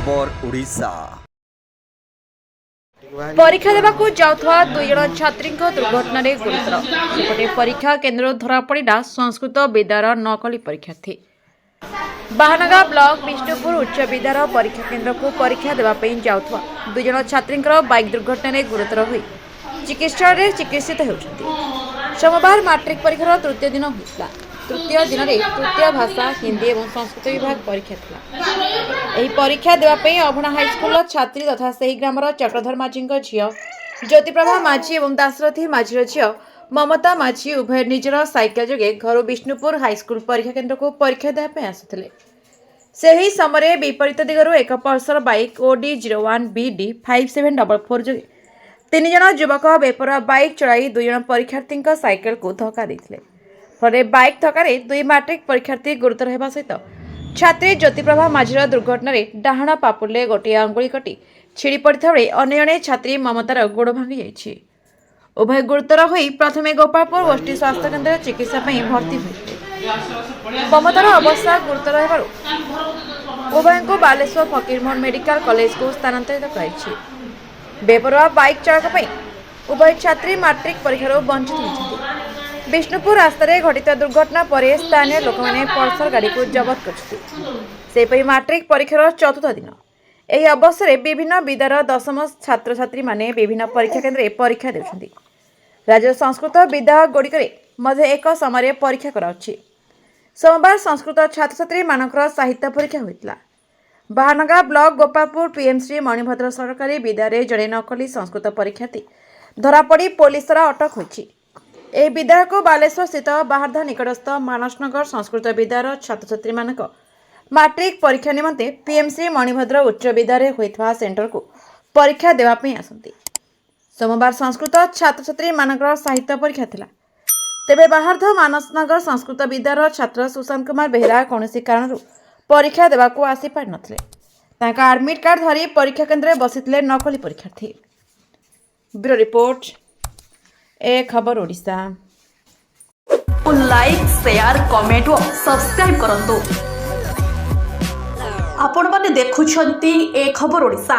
खबर ओडिशा। परीक्षा देवाक जाउथवा दुई जण छात्री दुर्घटना गुरुतर सेपटे परीक्षा केन्द्र धरा पड़ा संस्कृत विद्यालय नकली परीक्षार्थी। बाहानगा ब्लॉक विष्णुपुर उच्च विद्यालय परीक्षा केन्द्र को परीक्षा देवाई जाउथवा दुई जण छात्री बाइक दुर्घटना गुरुतर हो चिकित्सालय चिकित्सित होती। सोमवार मैट्रिक परीक्षार तृतीय दिन होता। तृतीय दिन में तृतीय भाषा हिंदी और संस्कृत विभाग परीक्षा था। परीक्षा देवाई अभणा हाईस्कल छात्री तथा से ग्रामर चक्रधर माझी झील ज्योतिप्रभा माझी और दासरथी माझीर झील ममता माझी उभय निजर साइकेल जोगे घर विष्णुपुर हाईस्कल परीक्षा केन्द्र को परीक्षा देवाई आसुथिले। सही समय विपरीत दिगरू एक पल्सर बाइक OD 01 BD 5744 जोगे तीन जन युवक बेपरा बाइक चलाई दुई जन परीक्षार्थी साइकेल को धक्का देते। फल बाइक धक्के दुई मैट्रिक परीक्षार्थी गुरुतर होगा सहित छात्री ज्योतिप्रभा माझीर दुर्घटना डाहाण पापुले गोटे अंगुली कटी छिड़ी पड़ता बेले अन्य जड़े छात्री ममतार गोड़ भांगी जाइए। उभय गुरुतर हो प्रथमे गोपालपुर गोष्ठी स्वास्थ्य केन्द्र चिकित्सा भर्ती होते। ममतार अवस्था गुरुतर होबारु उभय को बालेश्वर फकीरमोहन मेडिकल कॉलेज को स्थानांतरित कर बेपरवा बाइक चालक उभय छात्री मैट्रिक परीक्षार वंचित होती। विष्णुपुर रास्तार घटित दुर्घटना पर स्थानीय लोक मैंने पल्सर गाड़ी को जबत कर मैट्रिक परीक्षार चतुर्थ दिन। यह अवसर में विभिन्न विद्यालय दशम छात्र छात्री माने विभिन्न परीक्षा केन्द्र परीक्षा देउछन्ति। राज्य संस्कृत विद्यालय गुड़िक एक समय परीक्षा कराउछि। सोमवार संस्कृत छात्र छात्री मानकर साहित्य परीक्षा होइतला। बाहानगा ब्लॉक गोपालपुर PM श्री मणिभद्र सरकारी विद्यालय जड़े नकली संस्कृत परीक्षार्थी धरापड़ी पुलिस द्वारा अटक होइछि। यह विद्यालय को बालेश्वर स्थित बाहरधा निकटस्थ मानसनगर संस्कृत विद्यालय छात्र छात्री मानक मैट्रिक परीक्षा निमंते PM श्री मणिभद्र उच्च विद्यालय होइथवा सेंटर को परीक्षा देवाई आसती। सोमवार संस्कृत छात्र छात्री मानकर साहित्य परीक्षा थिला। तेबे बाहरधा मानसनगर संस्कृत विद्यालय छात्र सुशांत कुमार बेहरा कौन कारण परीक्षा देवाक आसी पारि नथिले। तांका एडमिट कार्ड धरी परीक्षा केन्द्र बसिथिले नकली परीक्षार्थी। ब्यूरो रिपोर्ट ए खबर ओडिशा। लाइक शेयर कमेंट और सब्सक्राइब करंतु। आपण माने देखुछंती ए खबर ओडिशा।